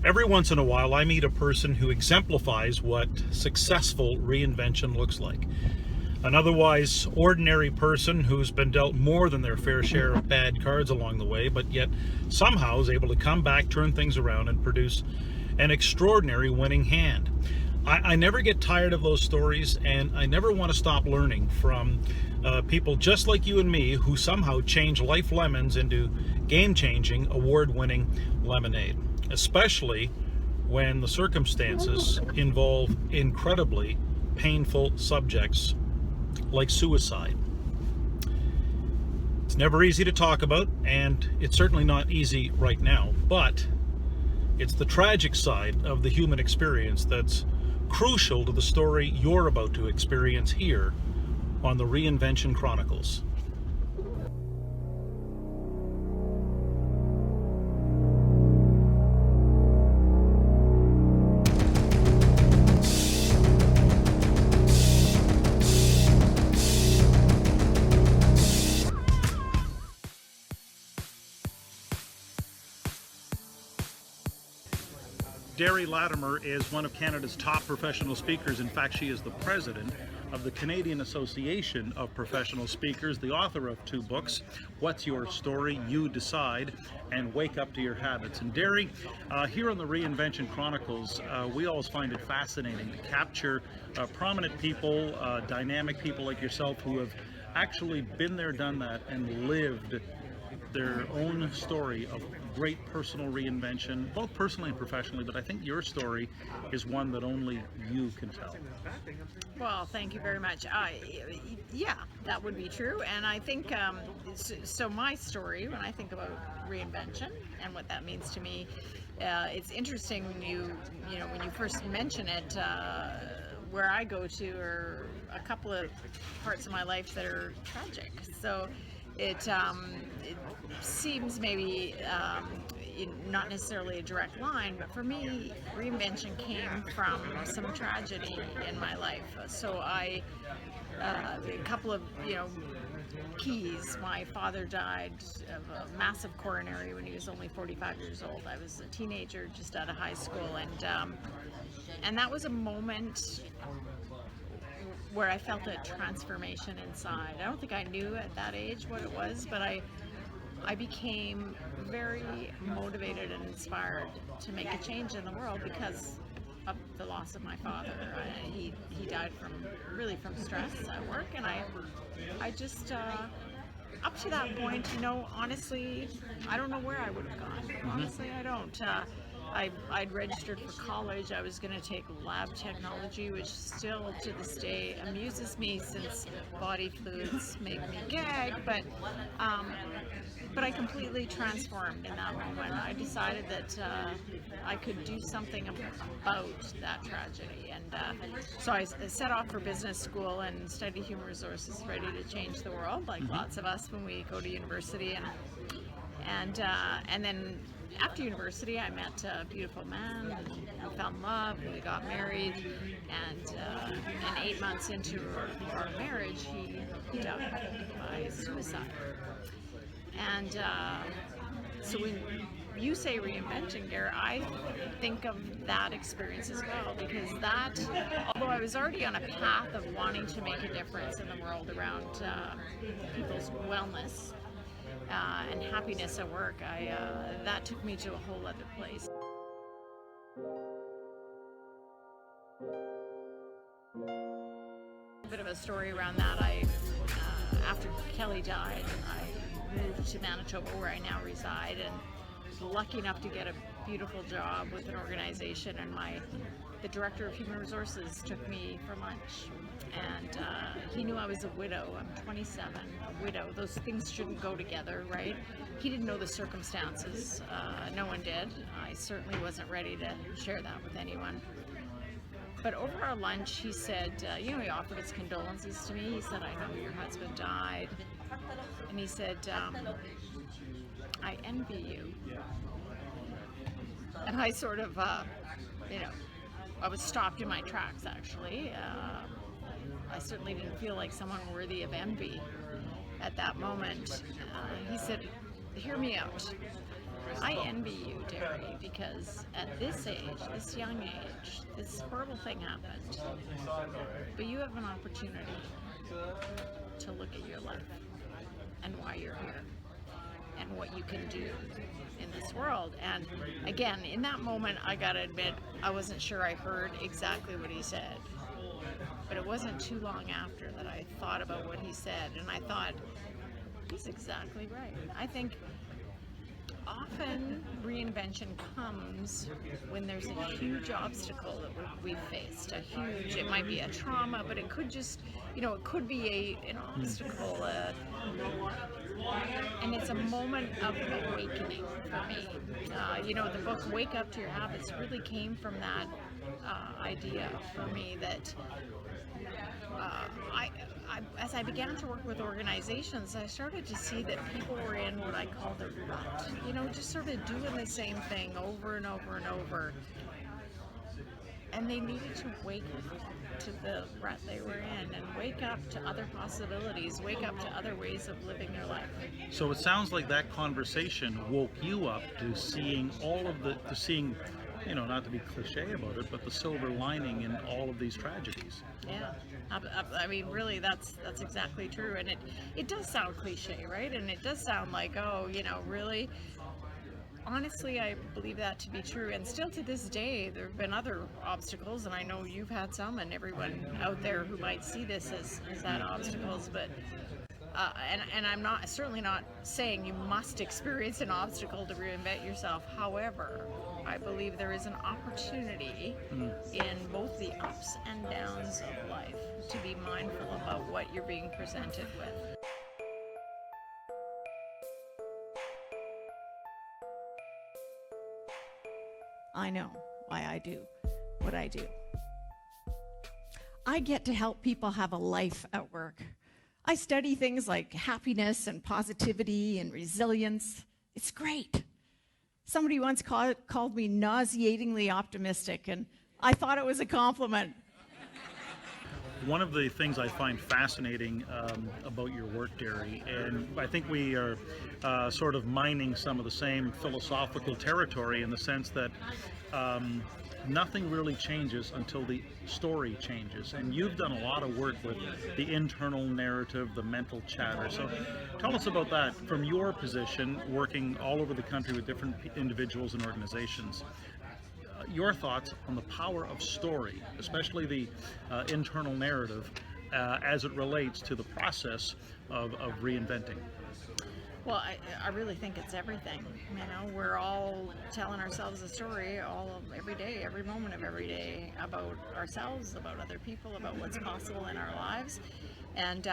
Every once in a while, I meet a person who exemplifies what successful reinvention looks like. An otherwise ordinary person who's been dealt more than their fair share of bad cards along the way, but yet somehow is able to come back, turn things around, and produce an extraordinary winning hand. I never get tired of those stories, and I never want to stop learning from people just like you and me who somehow change life lemons into game-changing, award-winning lemonade, especially when the circumstances involve incredibly painful subjects like suicide. It's never easy to talk about, and it's certainly not easy right now, but it's the tragic side of the human experience that's crucial to the story you're about to experience here on the Reinvention Chronicles. Gair Latimer is one of Canada's top professional speakers. In fact, she is the president of the Canadian Association of Professional Speakers, the author of 2 books, What's Your Story? You Decide, and Wake Up to Your Habits. And Gair, here on the Reinvention Chronicles, we always find it fascinating to capture prominent people, dynamic people like yourself who have actually been there, done that, and lived their own story of great personal reinvention, both personally and professionally, but I think your story is one that only you can tell. Well, thank you very much. Yeah, that would be true. And I think, so my story, when I think about reinvention and what that means to me, it's interesting when when you first mention it, where I go to are a couple of parts of my life that are tragic. So it seems maybe not necessarily a direct line, but for me, reinvention came from some tragedy in my life. So a couple of keys. My father died of a massive coronary when he was only 45 years old. I was a teenager just out of high school, and that was a moment where I felt a transformation inside. I don't think I knew at that age what it was, but I became very motivated and inspired to make a change in the world because of the loss of my father. He died from stress at work, and I just up to that point, honestly, I don't know where I would have gone. Honestly, I don't. I'd registered for college. I was going to take lab technology, which still to this day amuses me since body fluids make me gag, but I completely transformed in that moment. I decided that I could do something about that tragedy, and so I set off for business school and studied human resources, ready to change the world, like lots of us when we go to university, and then after university, I met a beautiful man, and we fell in love, and we got married, and 8 months into our marriage, he died by suicide. And so when you say reinvention, Gair, I think of that experience as well, because that, although I was already on a path of wanting to make a difference in the world around people's wellness, and happiness at work, that took me to a whole other place. A bit of a story around that. After Kelly died, I moved to Manitoba, where I now reside, and was lucky enough to get a beautiful job with an organization, and the director of human resources took me for lunch, and he knew I was a widow. I'm 27, a widow. Those things shouldn't go together, right? He didn't know the circumstances. No one did. I certainly wasn't ready to share that with anyone. But over our lunch, he said, he offered his condolences to me. He said, I know your husband died. And he said, I envy you. And I sort of, I was stopped in my tracks, actually. I certainly didn't feel like someone worthy of envy at that moment. He said, hear me out. I envy you, Derry, because at this age, this young age, this horrible thing happened. But you have an opportunity to look at your life and why you're here and what you can do in this world. And again, in that moment, I gotta admit, I wasn't sure I heard exactly what he said. But it wasn't too long after that I thought about what he said, and I thought, he's exactly right. I think often reinvention comes when there's a huge obstacle that we've faced. It might be a trauma, but it could just, it could be an obstacle, and it's a moment of awakening for me. The book Wake Up to Your Habits really came from that idea for me that as I began to work with organizations, I started to see that people were in what I call the rut, just sort of doing the same thing over and over and over. And they needed to wake up to the rut they were in and wake up to other possibilities, wake up to other ways of living their life. So it sounds like that conversation woke you up to seeing not to be cliche about it, but the silver lining in all of these tragedies. Yeah, I mean, really, that's exactly true. And it does sound cliche, right? And it does sound like, really? Honestly, I believe that to be true. And still to this day, there have been other obstacles, and I know you've had some, and everyone out there who might see this as that obstacles, but and I'm certainly not saying you must experience an obstacle to reinvent yourself. However, I believe there is an opportunity in both the ups and downs of life to be mindful about what you're being presented with. I know why I do what I do. I get to help people have a life at work. I study things like happiness and positivity and resilience. It's great. Somebody once called me nauseatingly optimistic, and I thought it was a compliment. One of the things I find fascinating about your work, Derry, and I think we are sort of mining some of the same philosophical territory in the sense that nothing really changes until the story changes. And you've done a lot of work with the internal narrative, the mental chatter. So tell us about that from your position, working all over the country with different individuals and organizations. Your thoughts on the power of story, especially the internal narrative, as it relates to the process of reinventing. Well, I really think it's everything. We're all telling ourselves a story every day, every moment of every day, about ourselves, about other people, about what's possible in our lives. And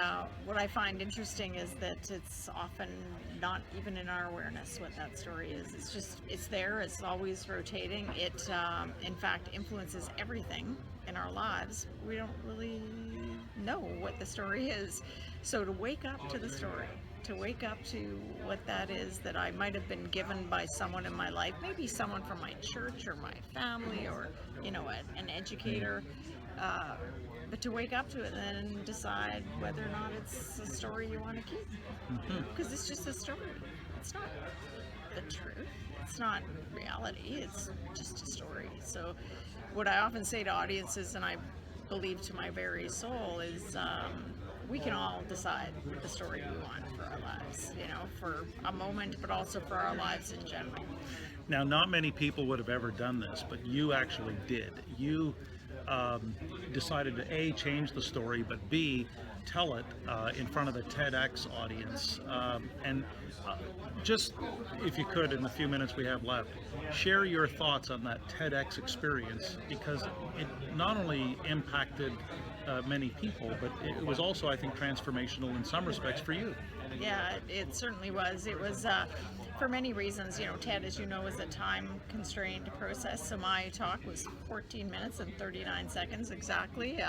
what I find interesting is that it's often not even in our awareness what that story is. It's there, it's always rotating. It, in fact, influences everything in our lives. We don't really know what the story is. So to wake up to the story, to wake up to what that is that I might have been given by someone in my life, maybe someone from my church or my family or, an educator, but to wake up to it and then decide whether or not it's a story you want to keep. Because it's just a story. It's not the truth. It's not reality. It's just a story. So what I often say to audiences, and I believe to my very soul, is we can all decide the story we want for our lives, for a moment, but also for our lives in general. Now, not many people would have ever done this, but you actually did. You decided to A, change the story, but B, tell it in front of a TEDx audience. And just, if you could, in the few minutes we have left, share your thoughts on that TEDx experience, because it not only impacted many people, but it was also, I think, transformational in some respects for you. Yeah, it certainly was. It was for many reasons. TED, as you know, is a time-constrained process, so my talk was 14 minutes and 39 seconds exactly.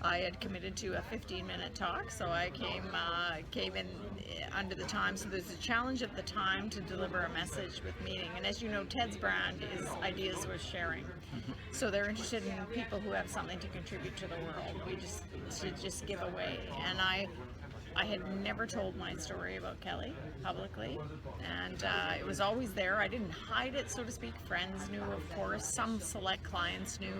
I had committed to a 15-minute talk, so I came in under the time. So there's a challenge of the time to deliver a message with meaning. And as you know, TED's brand is ideas worth sharing. So they're interested in people who have something to contribute to the world. We just give away. And I had never told my story about Kelly publicly, and it was always there. I didn't hide it, so to speak. Friends knew, of course. Some select clients knew.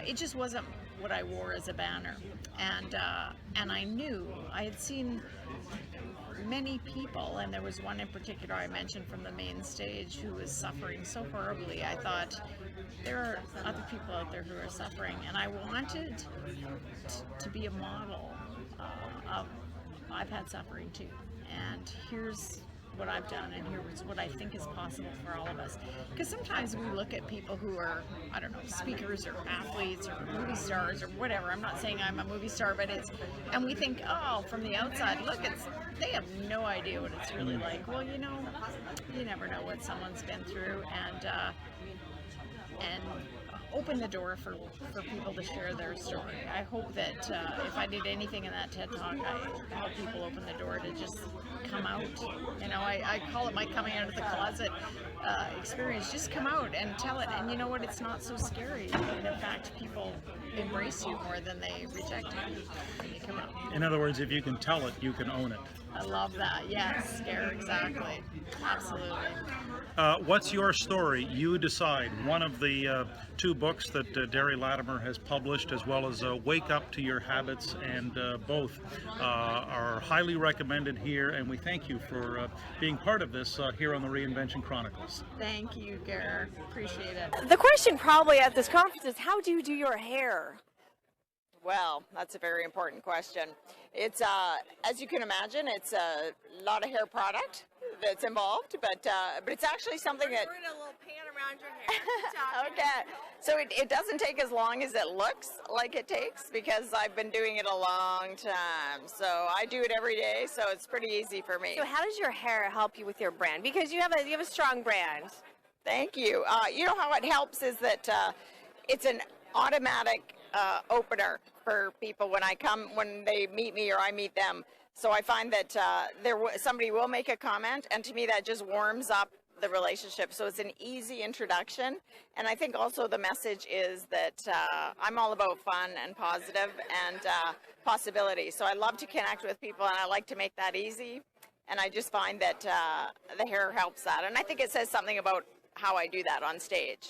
It just wasn't what I wore as a banner, and I knew I had seen many people, and there was one in particular I mentioned from the main stage who was suffering so horribly. I thought, there are other people out there who are suffering, and I wanted to be a model of I've had suffering too, and here's what I've done, and here's what I think is possible for all of us. Because sometimes we look at people who are, I don't know, speakers or athletes or movie stars or whatever. I'm not saying I'm a movie star, but and we think, oh, from the outside, look, they have no idea what it's really like. Well, you know, you never know what someone's been through, and open the door for people to share their story. I hope that if I did anything in that TED Talk, I help people open the door to just come out. You know, I call it my coming out of the closet experience. Just come out and tell it. And you know what? It's not so scary. And in fact, people embrace you more than they reject you when you come out. In other words, if you can tell it, you can own it. I love that. Yes, Gair, exactly. Absolutely. What's your story? You decide. One of the two books that Derry Latimer has published, as well as Wake Up to Your Habits, and both are highly recommended here, and we thank you for being part of this here on the Reinvention Chronicles. Thank you, Gair. Appreciate it. The question probably at this conference is, how do you do your hair? Well, that's a very important question. It's, as you can imagine, it's a lot of hair product that's involved, but it's actually something that... We're in a little pan around your hair. Okay, so it doesn't take as long as it looks like it takes, because I've been doing it a long time. So I do it every day, so it's pretty easy for me. So how does your hair help you with your brand? Because you have a strong brand. Thank you. You know how it helps is that it's an automatic opener for people when they meet me or I meet them. So I find that somebody will make a comment, and to me that just warms up the relationship. So it's an easy introduction, and I think also the message is that I'm all about fun and positive and possibility. So I love to connect with people, and I like to make that easy, and I just find that the hair helps that, and I think it says something about how I do that on stage.